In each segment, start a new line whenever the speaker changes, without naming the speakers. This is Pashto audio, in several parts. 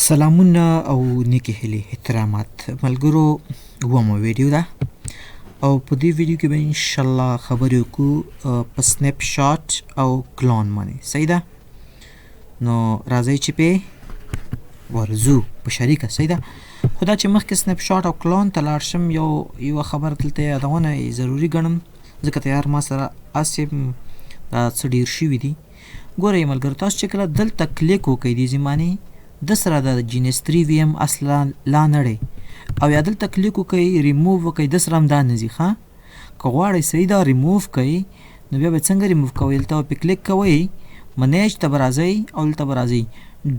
سلامونه او نیکی هیلې احترامات ملګرو ومو ویډیو ده او په دې ویډیو کې به ان شاء الله خبرې وکړو په سنیپ شاټ او کلون باندې صحیح ده نو راځئ چې په ورزو په شریکه صحیح ده خو دا چې مخکې سنیپ شاټ او کلون ته لاړ شم یو خبره دلته یادونه ضروري ګڼم ځکه تیار ما سره اسې دا څه ډېر شوي دي ګورئ ملګرو تاسو چې کله دلته کلیک وکئ دې زمانې د سره د جینس 3VM اصلا لا نړۍ او یا دلته کلیک وکئ ریموو وکئ د سره هم دا نه ځي ښه که غواړئ صحیح دا ریموو کئ نو بیا به څنګه ریموو کوئ دلته به پې کلیک کوئ منیج ته به راځئ او دلته به راځئ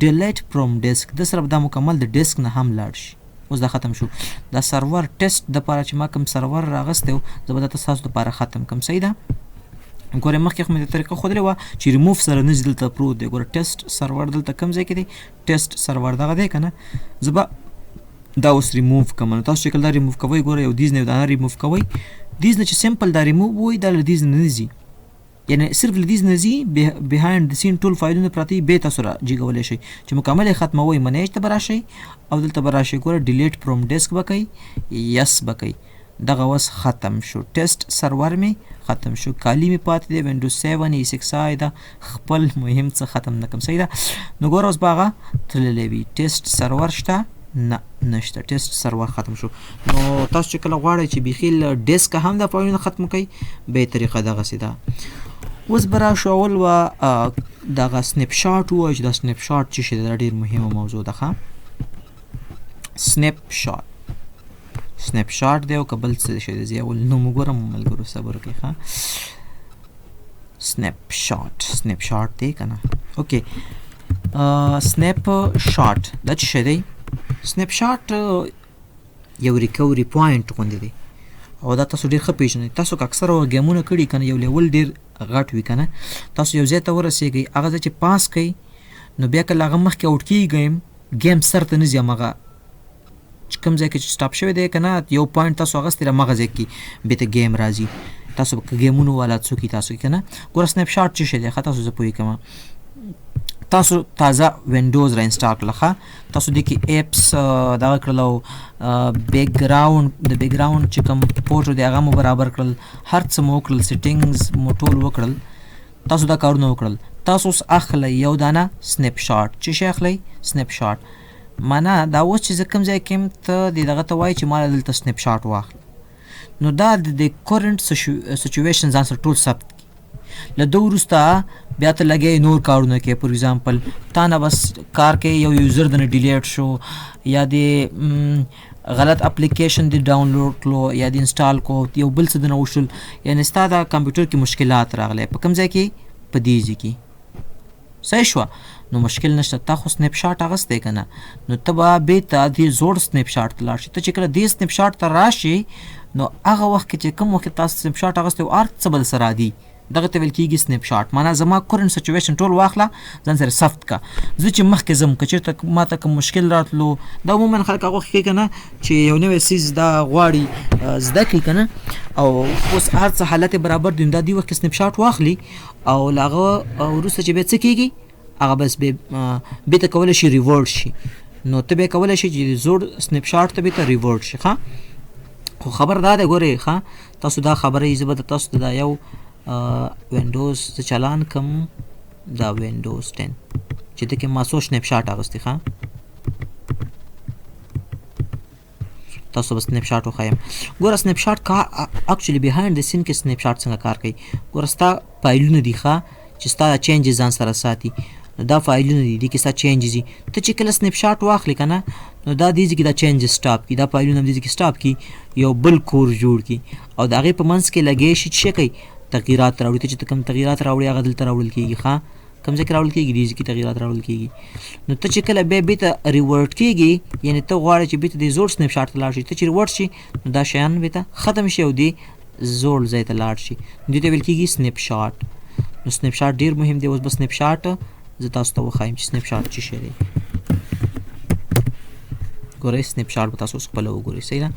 ډیلیټ فرام ډیسک د سره به دا مکمل د ډیسک نه هم لاړ شي اوس دا ختم شو دا سرور ټیسټ دپاره چې ما کوم سرور راغستی و زه به دا ستاسو دپاره ختم کړم صحیح ده ګورئ مخکې خو مې د طریقه ښودلې وه چې ریموو سره نه ځي دلته پروت دی ګوره ټیسټ سرور دلته کوم ځای کې دی ټیسټ سرور دغه دی که نه زه به دا اوس ریموو کړم نو تاسو چې کله دا ریموو کوئ ګوره یو دیز نه یو دانه ریموو کوئ دیز نه چې سمپل دا ریموو وایي دا له دیز نه ځي یعنی صرف له دیز نه ځي بهایند د سین ټول فایلونه پراته وي بیا تاسو را جګولی شئ چې مکمل یې ختموئ منیج ته به راشئ او دلته به راشئ ګوره ډیلیټ فرام ډیسک به کوئ یس به کوئ دغه اوس ختم شو ټیسټ سرور مې ختم شو کالی مې پاتې دی وینډوز 7 E6i ده خپل مهم څه ختم نه کړم صحیح ده نو ګوره اوس به هغه تللی وي ټیسټ سرور شته نه نشته ټیسټ سرور ختم شو نو تاسو چې کله غواړئ چې بیخي له ډیسکه هم دا فایلونه ختم کړئ به یې طریقه دغسې ده اوس به راشو اول به دغه سنیپ شاټ ووایو چې دا سنیپ شاټ څه شی دی دا ډېر مهمه موضوع ده ښه سنیپ شاټ سنیپ شاټ دی او که بل څه شی دی زه اول نوم وګورم ملګرو صبر وکړئ ښه سنیپ شاټ دی که نه اوکې سنیپ شاټ دا څه شی دی سنیپ شاټ یو ریکوري پوینټ غوندې دی او دا تاسو ډېر ښه پېژنئ تاسو که اکثره ګیمونه کړي که نه یو لیول ډېر غټ وي که نه تاسو یو ځای ته ورسېږئ هغه ځای چې پاس کوئ نو بیا کله هغه مخکې آوټ کېږي ګیم سر ته نه ځي همغه چې کوم ځای کې چې سټاپ شوی دی که نه یو پوینټ تاسو اخیستی همغه ځای کې بېرته ګیم راځي تاسو که ګیمونو والا څوک تاسو که نه ګوره سنیپ شاټ څه شی دی ښه تاسو زه پوهېږم تاسو تازه وینډوز را انسټال کړله ښه تاسو دې کې ایپس دغه کړل او بیکګراونډ د بیکګراونډ چې کوم فوټو دی هغه مو برابر کړل هر څه مو وکړل سیټینګز مو ټول وکړل تاسو دا کارونه وکړل تاسو اوس اخلئ یو دانه سنیپ شاټ چې شی اخلئ سنیپ شاټ معنا دا اوس چې زه کوم ځای کې یم ته دغه ته وایي چې ما دلته سنیپ شاټ واخله نو دا د کرنټ سچویشن ځان سره ټول ثبت له ده وروسته بیا ته لګیا نور کارونه کوې فور اګزامپل تا نه بس کار کوې یو یوزر د نه ډیلیټ شو یا د غلط اپلیکیشن دې ډاونلوډ کړلو یا دې انسټال کړو یو بل څه د نه وشول یعنې ستا د کمپیوټر کې مشکلات راغلی په کوم ځای کې په دې ځای کې صحیح شوه نو مشکل نشته تا خو سنیپ شاټ اخیستی که نه نو ته به بېرته دې زوړ سنیپ شاټ ته لاړ شي ته چې کله دې سنیپ شاټ ته راشي نو هغه وخت کې چې کوم وخت تاسو سنیپ شاټ اخیستی و هر څه به درسره عادي دغه ته ویل کېږي سنیپ شاټ معنا زما کرنټ سچویشن ټول واخله ځان سره ثبت که زه چې مخکې ځم که چېرته ما ته کوم مشکل راتلو دا عموما خلک هغه وخت کوي که نه چې یو نوی څیز دا غواړي زده کړي که نه او اوس هر څه حالت برابر دي نو دا دې وخت کې سنیپ شاټ واخلي او له هغه وروسته چې بیا څه کېږي هغه بس بېرته کولی شي ریورډ شي نو ته بیا کولی شي چې زوړ سنیپ شاټ ته بېرته ریورډ شي ښه خو خبر دا دی ګورئ ښه تاسو دا خبره زه به تاسو ته دا یو وینډوز زه چالان کم دا وینډوز 10 چې ده کې ما څو سنیپ شاټ اخیستی ښه تاسو به سنیپ شاټ وښیم ګوره سنیپ شاټ کار اکچولي بهایند د سین کې سنیپ شاټ څنګه کار کوي ګوره ستا فایلونه دي ښه چې ستا چینجز ځان سره ساتي نو دا فایلونه دي دې کې ستا چینجز دي ته چې کله سنیپ شاټ واخلې که نه نو دا دې ځای کې دا چینجز سټاپ کړي دا فایلونه هم دې ځای کې سټاپ کړي یو بل کور جوړ کړي او د هغې په منځ کې لګی شي چې کوي تغییرات راوړي ته چې ته کوم تغییرات راوړي هغه دلته راوړل کېږي ښه کوم ځای کې راوړل کېږي دې ځای کې تغییرات راوړل کېږي نو ته چې کله بیا بېرته ریورډ کېږي یعنې ته غواړې چې بېرته دې زوړ سنیپ شاټ ته لاړ شي ته چې ریورډ شي نو دا شیان بېرته ختم شي او دې زوړ ځای ته لاړ شي دې ته ویل کېږي سنیپ شاټ نو سنیپ شاټ ډېر مهم دی اوس به سنیپ شاټ زه تاسو ته وښایم چې سنیپ شاټ څه شی دی ګورئ سنیپ شاټ به تاسو اوس خپله وګورئ صحیح ده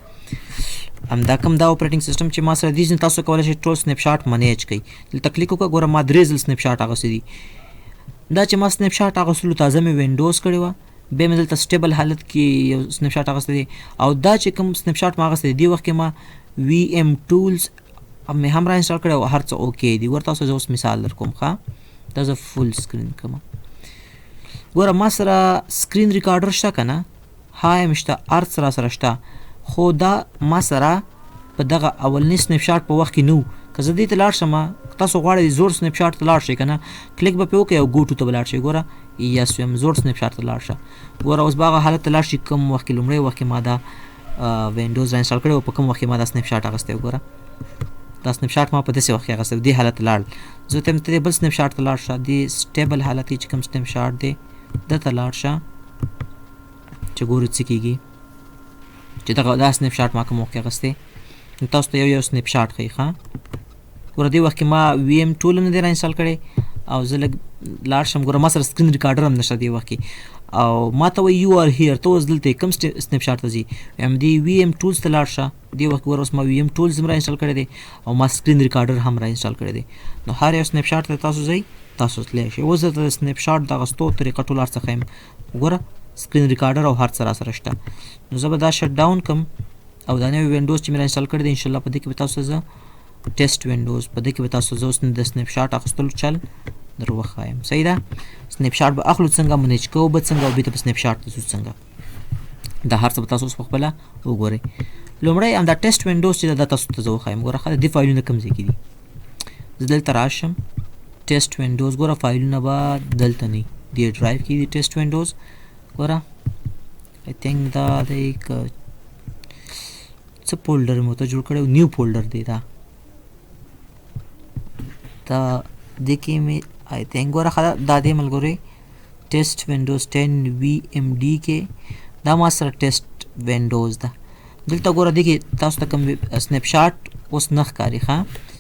همدا کوم دا اپریټنګ سیسټم چې ما سره دي تاسو کولی شئ ټول سنیپ شاټ منیج کړئ دلته کلیک وکړه ګوره ما 3 ځل سنیپ شاټ اخیستی دي دا چې ما سنیپ شاټ اخیستلو تازه مې وینډوز کړې وه بیا مې دلته سټیبل حالت کې یو سنیپ شاټ اخیستی دی او دا چې کوم سنیپ شاټ ما اخیستی دی دې وخت کې ما وي ایم ټولز مې هم را انسټال کړی او هر څه اوکې دي. ورته تاسو زه اوس مثال در کوم ښه دا زه فول سکرین کوم. ګوره ما سره سکرین ریکارډر شته که نه های مې شته هر څه را سره شته خو دا ما سره په دغه اولني سنیپ شاټ په وخت کې نه و. که زه دې ته لاړ شم تاسو غواړئ زوړ سنیپ شاټ ته لاړ شئ که نه کلیک به پرې وکړئ او ګو ټو ته به لاړ شئ. ګوره یس ویم زوړ سنیپ شاټ ته لاړ شه. ګوره اوس به هغه حالت ته لاړ شي کوم وخت کې لومړی وخت کې ما دا وینډوز را انسټال کړی او په کوم وخت کې ما دا سنیپ شاټ اخیستی. ګوره دا سنیپ شاټ ما په داسې وخت کې اخیستی دې حالت ته لاړل. زه ته یم ته بل سنیپ شاټ ته لاړ شه دې سټیبل حالت کې چې کوم سنیپ شاټ دی دته لاړ شه چې ګورو څه کېږي چې دغه دا سنیپ شاټ ما کوم وخت کې اخیستی. نو تاسو ته یو سنیپ شاټ ښیي ښه. ګوره دې وخت کې ما وي ایم ټول نه دی را انسټال کړی او زه لږ لاړ شم. ګوره ما سره سکرین ریکارډر هم نشته دې وخت کې او ما ته وایي یو آر هیر ته اوس دلته کوم سنیپ شاټ ته ځي یم دې وي ایم ټولز ته لاړ شه. دې وخت ګوره اوس ما وي ایم ټولز هم را انسټال کړی دی او ما سکرین ریکارډر هم را انسټال کړی دی. نو هر یو سنیپ شاټ ته تاسو ځئ تاسو تللی شئ. اوس درته د سنیپ شاټ د اخیستو طریقه ټول هر څه ښیم. ګوره سکرین ریکارډر او هر څه را سره شته. نو زه به دا شټ ډاون کړم او دا نوی وینډوز چې مې را انسټال کړی دی انشاءالله په دې کې به تاسو زه ټیسټ وینډوز په دې کې به تاسو زه اوس د سنیپ شاټ اخیستلو چل در وښایم. صحیح ده سنیپ شاټ به اخلو څنګه منیج کوو به څنګه او بېرته په سنیپ شاټ ته ځو څنګه دا هر څه به تاسو اوس په خپله وګورئ. لومړی همدا ټیسټ وینډوز چې دا تاسو ته زه وښایم. ګوره ښه دې فایلونه کوم ځای کې دي زه دلته راشم ټیسټ وینډوز ګوره فایلونه به دلته نه دې ډرایو کې دي ټیسټ وینډوز. ګوره آی تھنک دا دی که څه فولډر مې ورته جوړ کړی نیو فولډر دی دا دې کې مې آی تھنک ګوره ښه دا دی ملګري ټیسټ وینډوز 10 وي ایم ډي کې دا ما سره ټیسټ وینډوز ده. دلته ګوره دې کې تاسو ته کوم سنیپ شاټ اوس نه ښکاري ښه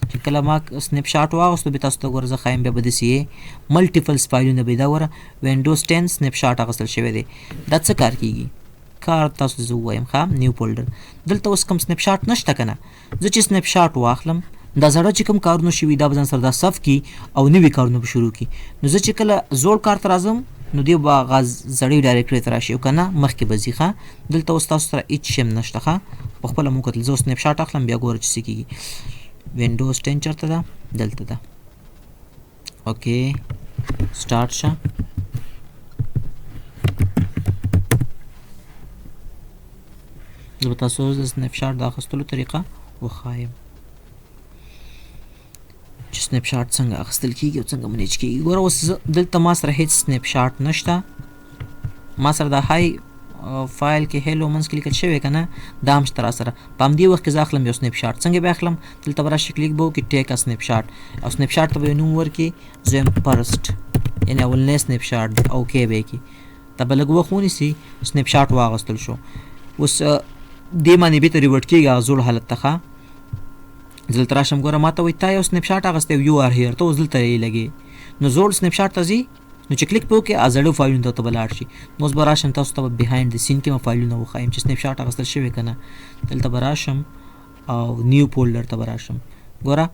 چې کله ما سنیپ شاټ واغوستو بیا تاسو ته ګوره زه ښایم بیا به داسې یې ملټیپلس فایلونه به دا ګوره وینډوز 10 سنیپ شاټ اخیستل شوی دی. دا څه کار کېږي کار تاسو زه ووایم ښه نیو فولډر دلته اوس کوم سنیپ شاټ نشته که نه. زه چې سنیپ شاټ واخلم دا زړه چې کوم کارونه شوي دا به ځان سره دا صف کړي او نوي کارونه به شروع کړي. نو زه چې کله زوړ کار ته راځم نو دې به هغه زړې ډایرکټرۍ ته راشي او که نه مخکې به ځي ښه. دلته اوس تاسو سره هېڅ شی هم نشته ښه په خپله مو کتل. زه اوس سنیپ شاټ اخلم بیا ګوره چې څه کېږي. وینډوز 10 چېرته ده دلته ده اوکې سټارټ شه. زه به تاسو اوس د سنیپ شاټ د اخیستلو طریقه وښایم چې سنیپ شاټ څنګه اخیستل کېږي او څنګه منیج کېږي. ګوره اوس دلته ما سره هېڅ سنیپ شاټ نشته. ما سره دا های فایل کې هیلو منځ کې لیکل شوی که نه دا هم شته را سره. په همدې وخت کې زه اخلم یو سنیپ شاټ. څنګه به اخلم دلته به راشي کلیک به وکړي ټیک ا سنیپ شاټ او سنیپ شاټ ته به یو نوم ورکړي زه یم فرسټ یعنې اولنی سنیپ شاټ دی اوکې به یې کړي. دا به لږ وخت ونیسي سنیپ شاټ واغوستل شو. اوس دې باندې بېرته ریورټ کېږي هغه زوړ حالت ته ښه. زه دلته راشم ګوره ما ته وایي تا یو سنیپ شاټ اخیستی یو آر هیر ته اوس دلته یې لګې نو زوړ سنیپ شاټ ته ځي نو چې کلیک پې وکړې زړو فایلونو ته به لاړ شي. نو اوس به راشم تاسو ته به بهایند د سین کې به فایلونه وښایم چې سنیپ شاټ اخیستل شوی که نه. دلته به راشم او نیو فولډر ته به راشم. ګوره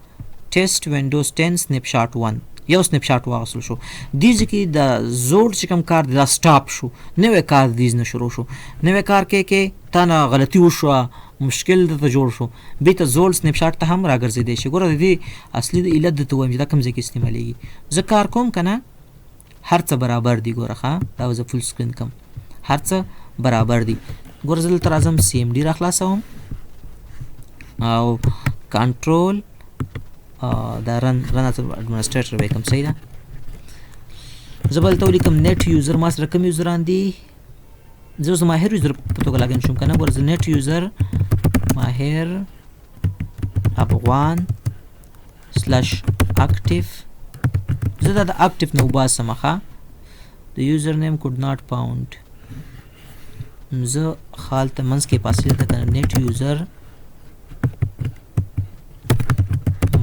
ټیسټ وینډوز 10 سنیپ شاټ 1 یو سنیپ شاټ واغوستل شو. دې ځای کې د زوړ چې کوم کار دی دا سټاپ شو نوی کار دیز نه شروع شو. نوی کار کې تا نه غلطي وشوه مشکل درته جوړ شو بېرته زوړ سنیپ شاټ ته هم راګرځېدی شي. ګوره د دې اصلي د علت درته وایم چې دا کوم ځای کې استعمالېږي. زه کار کوم که نه هر څه برابر دي. ګوره ښه دا به زه فل سکرین کړم هر څه برابر دي. ګوره زه دلته راځم سی ایم ډي را خلاصوم او کنټرول دا رن اډمنسټریټر به یې کړم. صحیح ده زه به دلته ولیکم نیټ یوزر ما سره کوم یوزران دي. زه اوس د ماهر یوزر په توګه لاګین شوم که نه. ګوره زه نیټ یوزر ماهر افغان سلش اکټیف زه دا د اکټیف نه وباسم ښه. د یوزر نیم کوډ ناټ فاوند زه هلته منځ کې فاصله ده که نه نیټ یوزر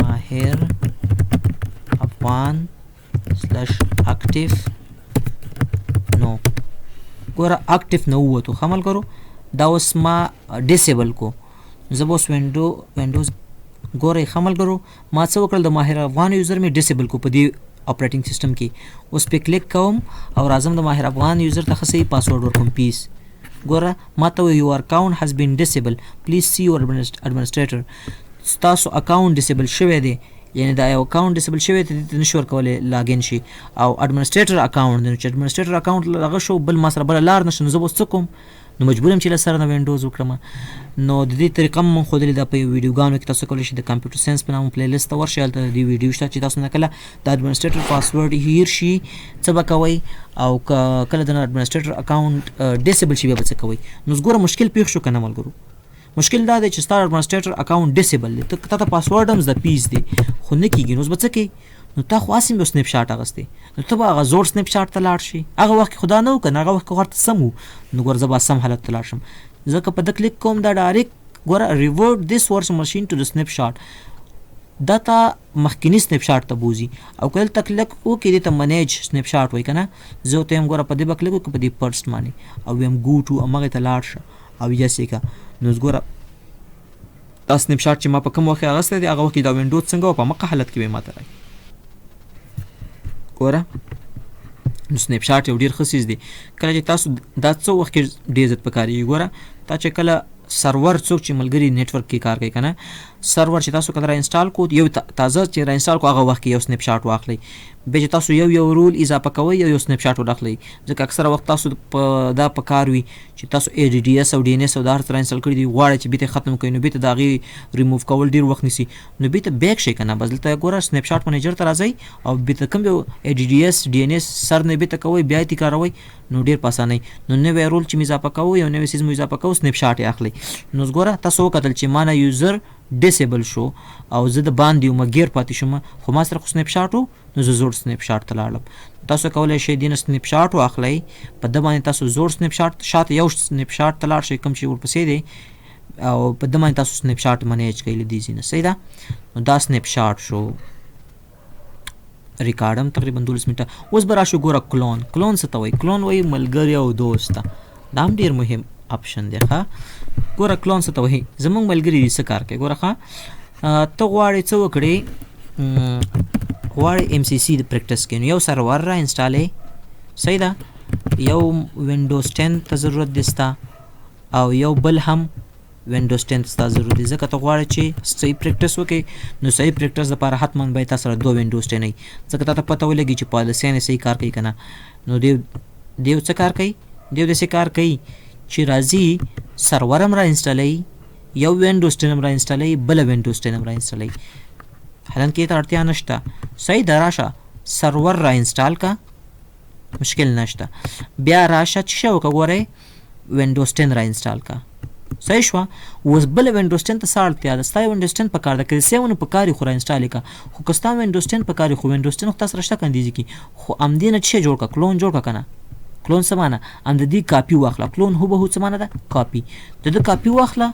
ماهر افغان سلش اکټیف نو ګوره اکټیف نه ووتو ښه ملګرو. دا اوس ما ډیسیبل کو. زه به اوس وینډوز ګورئ ښه ملګرو ما څه وکړل د ماهر افغان یوزر مې ډیسیبل کو په دې اپریټینګ سیستم کې اوس په کلیک کوم او راځم د ماهر افغان یوزر ته خسي پاسورډ ورکوم پیس ګوره ماته یو اکاونټ هاز بین ډیسیبل پلیز سی یور ایڈمنسټریټر تاسو اکاونټ ډیسیبل شوی دی یعنی دا یو اکاونټ ډیسیبل شوی ته نشو ورکولی لاګین شي او ایڈمنسټریټر اکاونټ دی چې ایڈمنسټریټر اکاونټ هغه شو بل ما سره بله لار نشته نو زه به اوس څه کوم نو مجبور یم چې له سره نه وینډوز وکړم نو د دې طریقه م ښودلې ده په ویډیوګانو کې تاسو کولی شئ د کمپیوټر ساینس په نامه پلی لیست ته ورشئ هلته د دې ویډیو شته چې تاسو نه کله د ایډمنسټریټر پاسورډ هیر شي څه به کوئ او کله د ایډمنسټریټر اکاونټ ډیسیبل شي بیا به څه کوئ نو ګوره مشکل پیښ شو که نه ملګرو مشکل دا دی چې ستا ایډمنسټریټر اکاونټ ډیسیبل دی تا ته پاسورډ هم زده پیس دی خو نه کېږي نو اوس به څه کوې نو تا خو هسې یو سنیپ شاټ اخیستی نو ته به هغه زوړ سنیپ شاټ ته لاړ شي هغه وخت کې خو دا نه و که نه هغه وخت کې خو هلته سم و نو ګوره زه به سم حالت ته لاړ شم ځکه په ده کلیک کوم دا ډایرکټ ګوره ریورټ دس ورس ماشین ټو د سنیپ شاټ دا تا مخکینی سنیپ شاټ ته بوزي او که دلته کلیک وکړې دې ته منیج سنیپ شاټ وایي که نه زه ورته یم ګوره په دې به کلیک وکړې په دې پرسټ باندې او ویم ګو ټو همغې ته لاړ شه او یس یې که نو ګوره دا سنیپ شاټ چې ما په کوم وخت کې اخیستی دی هغه وخت کې دا وینډوز څنګه و په همغه حالت کې به یې ماته راکړي ګوره نو سنیپ شاټ یو ډېر ښه څیز دی کله چې تاسو دا څه وخت کې ډېر زیات پکارېږي ګوره تا چې کله سرور څوک چې ملګري نیټورک کې کار کوي که نه سرور چې تاسو کله را انسټال کو یو تازه چې را انسټال کو هغه وخت کې یو سنیپ شاټ واخلئ بیا چې تاسو یو رول اضافه کوئ یو سنیپ شاټ ور اخلئ ځکه اکثره وخت تاسو دا په کار وي چې تاسو اے ډي ډي ایس او ډي ان ایس او دا هر څه را انسټال کړي دي غواړئ چې بیرته ختم کړئ نو بیرته د هغې ریموو کول ډېر وخت نیسي نو بیرته بیک شئ که نه بس دلته ګوره سنیپ شاټ منیجر ته راځئ او بیرته کوم یو اے ډي ډي ایس ډي ان ایس سر نه بیرته کوئ بیا یې تکراروئ نو ډېر په اسانۍ نو نوی رول چې مو اضافه کوو یو نوی څیز مو اضافه کوو سنیپ شاټ یې اخلئ نو ګوره تاسو وکتل چې ما نه یوزر ډیسیبل شو او زه د باندې وم ګیر پاتې شوم خو ما سره خو سنیپ شاټ و نو زه زوړ سنیپ شاټ ته لاړم تاسو کولی شئ دې نه سنیپ شاټ واخلئ په ده باندې تاسو زوړ سنیپ شاټ شاته یو سنیپ شاټ ته لاړ شئ کوم چې ورپسې دی او په ده باندې تاسو سنیپ شاټ منیج کوئ له دې ځای نه صحیح ده نو دا سنیپ شاټ شو ریکارډ هم تقریبا 12 منټه اوس به راشو ګوره کلون څه ته وایي کلون وایي ملګری او دوست ته دا هم ډېر مهم اپشن دی ښه ګوره کلون څه ته وایي زموږ ملګري دي څه کار کوي ګوره ښه ته غواړې څه وکړې غواړې ایم سی سی د پریکټس کوي نو یو سرور را انسټالې صحیح ده یو وینډوز 10 ته ضرورت دی ستا او یو بل هم وینډوز 10 ستا ضرورت دی ځکه ته غواړې چې صحیح پریکټس وکړې نو صحیح پریکټس دپاره حتما باید تا سره 2 وینډوز 10 وي ځکه تا ته پته ولګي چې پالیسیانې صحیح کار کوي که نه نو دیو څه کار کوي دیو داسې کار کوي چې راځي سرور هم را انسټالوي یو وینډوز 10 هم را انسټالوي بله وینډوز 10 هم را انسټالوي حالانکې یې ته اړتیا نشته صحیح ده راشه سرور را انسټال کا مشکل نشته بیا راشه چې شی وکړه ګورئ وینډوز 10 را انسټال کا صحیح شوه اوس بله وینډوز 10 ته څه اړتیا ده ستا یې وینډوز 10 په کار ده که د 7 په کار یې خو را انسټال یې کړه خو که ستا وینډوز 10 په کار یې خو وینډوز 10 خو تا سره شته که اندېزې کړي خو همدې نه څه شی جوړ کړه کلون جوړ کړه که نه کلون څه معنی هم د دې کاپي واخله کلون هوبهو څه معنی ده کاپي د ده کاپي واخله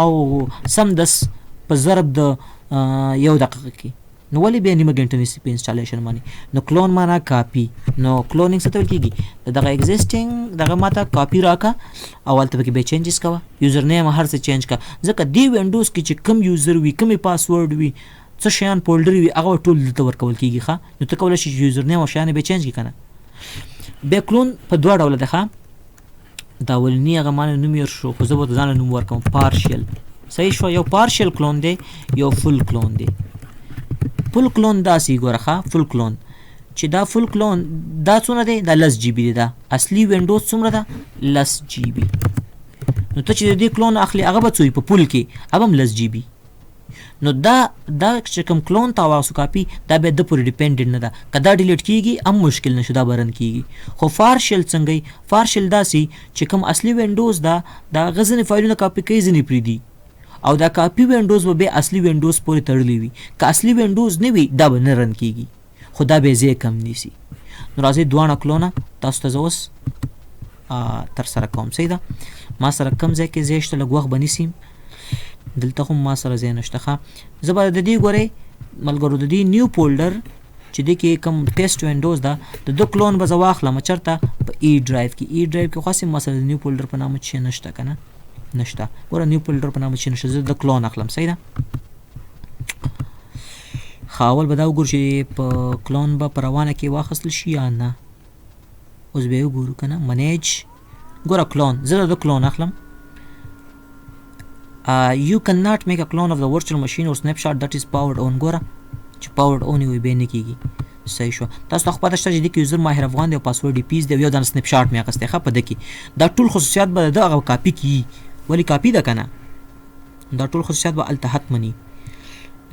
او سمدس په ضرب د 1 دقیقه کې نو ولې بیا نیمه ګنټه نیسي په انسټالیشن باندې نو کلون معنا کاپي نو کلونینګ څه ته ویل کېږي دغه ایگزسټینګ دغه ماته کاپي راکړه او هلته پکې بیا چینجز کوه یوزر نیم هر څه چینج کړه ځکه دې وینډوز کې چې کوم یوزر وي کومې پاسورډ وي څه شیان فولډر وي هغه ټول دلته ورکول کېږي ښه نو ته کولی شې چې یوزر نیم او شیان یې بیا چینج کړي که نه بیا کلون په 2 ډوله ده ښه دا اولني هغه معنی نوم یې شو خو زه به ځان له نوم ورکوم پارشل صحیح شوه یو پارشل کلون دی یو فل کلون دی فل کلون داسې ګوره ښه فل کلون چې دا فل کلون دا څونه دی دا 10 جی بي دی دا اصلي وینډوز څومره ده 10 جی بي نو ته چې د دې کلون اخلي هغه به څه وي په پول کې هغه هم 10 جی بي نو دا چې کوم کلون ته واغسو کاپي دا بیا د پورې ډیپینډنټ نه ده که دا ډیلیټ کېږي هم مشکل نشو دا برن کېږي خو فارشل څنګه فارشل داسې چې کوم اصلي وینډوز ده دا هغه ځینې فایلونه کاپي کوي ځینې پرېږدي او دا کاپي وینډوز به بیا اصلي وینډوز پورې تړلی وي که اصلي وینډوز نه وي دا به نه رن کېږي خو دا بیا ځای کم نیسي نو راځئ دواړه کلونه تاسو ته زه اوس ترسره کوم صحیح ده ما سره کم ځای کې ځای شته لږ وخت به نیسي دلته هم ما سره ځای نشته ښه زه به د دې ګورئ ملګرو د دې نیو فولډر چې دې کې کوم ټیسټ وینډوز ده د ده کلون به زه واخلم چېرته په ای ډرایو کې ای ډرایو کې خو هسې ما سره د نیو فولډر په نامه چې نشته که نه نشته ګوره نیو فولډر په نامه چې نشته زه د کلون اخلم صحیح ده خاول به دا وګورو چې په کلون به په روانه کې واخیستل شي یا نه. اوس به یې وګورو که نه منیج ګوره کلون زه د کلون اخلم. You cannot make a clone of the virtual machine or snapshot that is powered on. ګوره چې powered on وي بیا نه کېږي. صحیح شو. تاسو ته خو پته شته چې دې کې یوزر ماهر افغان دی او پاسورډ یې پیس دی او یو دانه سنپ شاټ مې اخیستی ښه په ده کې. دا ټول خصوصیات به د هغه کاپي کېږي. ولې کاپي ده که نه دا ټول خصوصیات به هلته حتمني.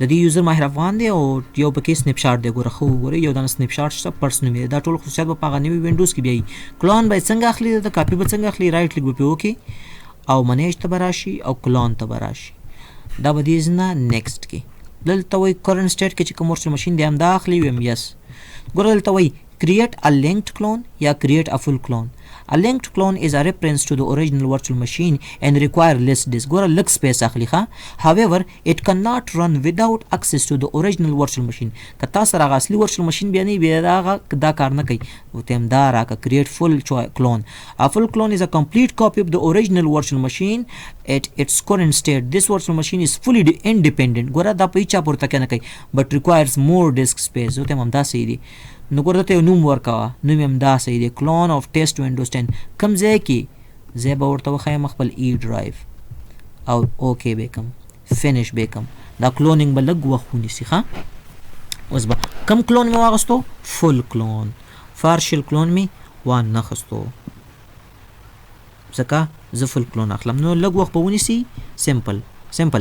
د دې یوزر ماهر افغان دی او یو پکې سنپ شاټ دی. ګوره ښه وګورئ یو دانه سنپ شاټ شته پرس نوم یې دا ټول خصوصیات به په هغه نوي وینډوز کې بیا وي. کلون به یې څنګه اخلي د کاپي به څنګه اخلي رایټ کلیک به پرې وکړي او منیج ته به راشي او کلون ته به راشي. دا به دې نه نیکسټ کې دلته وایي کرنټ سټیټ کې چې کوم ورچوال ماشین دی همدا اخلي ویم یس. ګوره دلته وایي create a linked clone یا create a full clone. A linked clone is a reference to the original virtual machine and require less disk. ګوره لږ سپیس اخلي ښه. However, it cannot run without access to the original virtual machine. که تا سره هغه اصلي virtual machine بیا نه بیا هغه دا کار نه کوي. ورته هم دا راکړه create full clone. A full clone is a complete copy of the original virtual machine at its current state. This virtual machine is fully independent. ګوره دا په هیچا پورته کې نه کوي but requires more disk space. ورته هم دا صحیح دی. نو ګوره ته یو نوم ورکوه نوم یې همدا صحیح دی کلون آف ټیسټ وینډوز 10 کوم ځای کې ځای به ورته وښیم خپل ای ډرایو او اوکې به کم فینش به کم دا کلونینګ به لږ وخت ونیسي ښه. اوس به کم کلون مې واخیستو فل کلون پارشل کلون مې وانخیستو ځکه زه فل کلون اخلم نو لږ وخت به ونیسي سمپل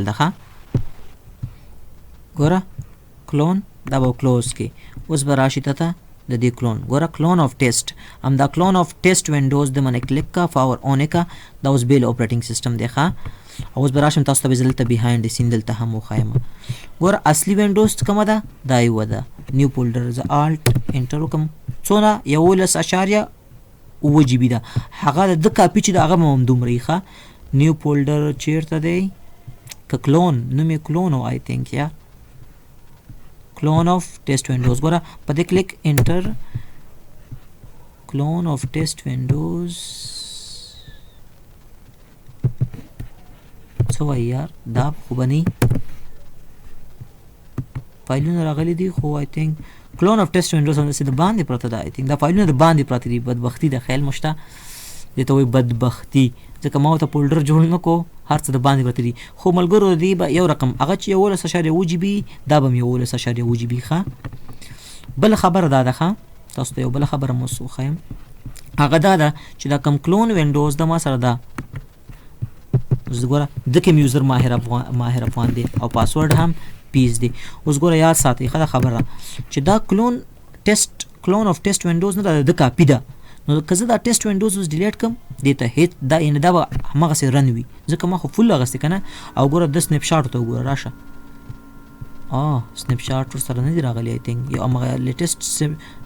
ده ښه. ګوره کلون دا به کلوز کې اوس به راشي ته د دې کلون ګوره کلون آف ټیسټ همدا کلون آف ټیسټ وینډوز د منې کلیک کا پاور اون کا دا اوس بیل اپریټینګ سیسټم دی ښه. اوس به راشم تاسو ته به زه دلته بیهایند د سین دلته هم وښایم. ګوره اصلي وینډوز کومه ده دا یوه ده نیو فولډر زه الټ انټر وکړم څونه 11.7 جی بي ده هغه د کاپي چې د هغه به همدومره وي ښه. نیو فولډر چیرته دی که کلون نوم یې کلون و آی تھنک یا clone of test windows ګوره په دې کلیک انټر clone of test windows څه وایي یار دا خو به نه فایلونه راغلي دي خو آی تھنک clone of test windows همداسې د باندې پرته ده آی تھنک دا فایلونه د باندې پراته دي بدبختي ده خیال مشته دې ته وایي بدبختي ځکه ما ورته فولډر جوړ نه کو هر څه د باندې پراته دي خو ملګرو دی به یو رقم هغه چې 11.7 جی بي دا به م 11.7 جی بي ښه. بله خبره دا ده ښه تاسو ته یو بله خبره مو وښایم هغه دا ده چې دا کم کلون وینډوز د ما سره ده ګوره د کې یوزر ماهر افغان دی او پاسورډ هم پیس دی. اوس ګوره یاد ساتئ ښه خبره چې دا کلون اف ټیسټ وینډوز نه ده د کاپي ده. نو که زه دا ټیسټ وینډوز اوس ډیلیټ کړم دې ته هیڅ دا یعنې دا به هماغسې رن وي ځکه ما خو فل اخیستی که نه. او ګوره د سنپ شاټ ته وګوره راشه سنپ شاټ ورسره نه دی راغلی آی تھنک یو همغه لیټسټ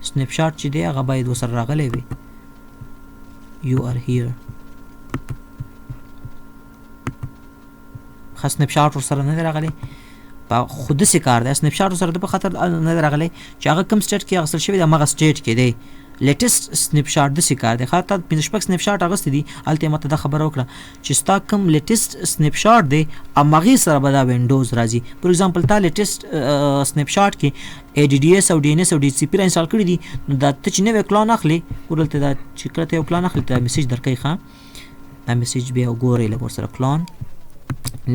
سنپ شاټ چې دی هغه باید ورسره راغلی وي. یو آر هیر ښه سنپ شاټ ورسره نه دی راغلی خو داسې کار دی سنپ شاټ ورسره د په خاطر نه دی راغلی چې هغه کوم سټیټ کې اخیستل شوی دی همغه سټیټ کې دی لیټسټ سنپ شاټ داسې کار دی ښه تا 15 سنپ شاټ اخیستی دي هلته یې ماته دا خبره وکړه چې ستا کوم لیټسټ سنپ شاټ دی همغې سره به دا وینډوز راځي. فور ایگزامپل تا لیټسټ سنپ شاټ کې ای ډي ډي ایس او ډي ان ایس او ډي سی پي را انسټال کړي دي نو دا ته چې نوی کلان اخلي ورلته دا چې کله ته یو کلان اخلي ته میسیج درکوي ښه دا میسیج بیا وګورئ لږ ورسره کلان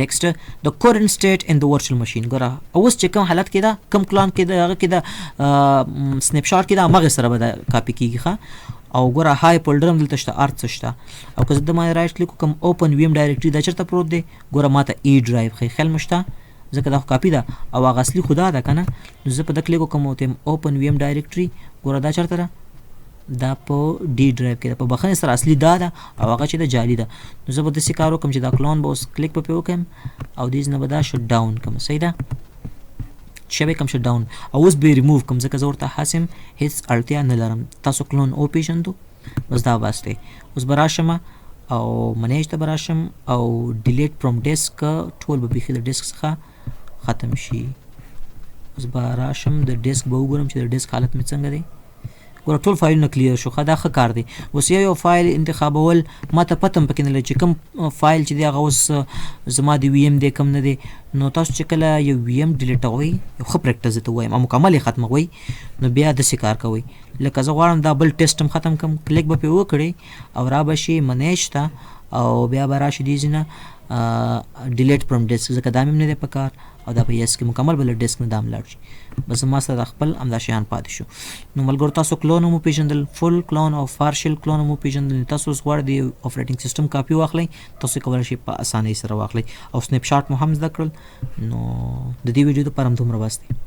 next the current state in the virtual machine ګوره اوس چې کوم حالت کې ده کوم کلان کې ده هغه کې ده سنپ شاټ کې ده همغې سره به دا کاپي کېږي ښه. او ګوره های فولډر هم دلته شته ارڅ شته او که زه د ما رایټ کلیک وکړم اوپن ویم ډایرکټري دا چېرته پروت دی ګوره ما ته ای ډرایو ښایي خیال مو شته ځکه دا خو کاپي ده او هغه اصلي خو دا ده که نه نو زه په ده کلیک وکړم او ته اوپن ویم ډایرکټري ګوره دا چېرته ده دا په ډي ډرایو کې ده په بخښنې سره اصلي دا ده او هغه چې ده جعلي ده. نو زه به داسې کار وکړم چې دا کلون به اوس کلیک به پرې وکړم او دې نه به دا شټ ډاون کړم صحیح ده چې به کم شټ ډاون او اوس به یې ریموو کړم ځکه زه ورته هسې هېڅ اړتیا نه لرم. تاسو کلون وپېژندو بس دا بس دی. اوس به راشم او منیج ته به راشم او ډیلیټ فرام ډیسک ټول به بیخي د ډیسک څخه ختم شي. اوس به راشم د ډیسک به وګورم چې د ډیسک حالت مې څنګه دی ګوره ټول فایلونه کلیر شو ښه دا ښه کار دی. اوس یو فایل انتخابول ما ته پته هم پکې نه لري چې کوم فایل چې دی هغه اوس زما د وي ایم دی کوم نه دی. نو تاسو چې کله یو وي ایم ډیلیټوئ یو ښه پریکټس درته وایم او مکمل یې ختموئ نو بیا داسې کار کوئ لکه زه غواړم دا بل ټیسټ هم ختم کړم کلیک به پرې وکړئ او را به شي منیج ته او بیا به راشي دې ځای نه ډیلیټ فرام ډیسک ځکه دا مې هم نه دی په کار او دا په یس کې مکمل بل ډیسک نه دا هم لاړ شي. بس ما سره خپل همدا شیان پاتې شو. نو ملګرو تاسو کلون هم وپېژندل فل کلون او پارشل کلون هم وپېژندل. تاسو اوس غواړئ د اپریټنګ سیسټم کاپي واخلئ تاسو کولی شئ په اسانۍ سره واخلئ او سنیپ شاټ مو هم زده کړل. نو د دې ویډیو دپاره هم دومره بس دی.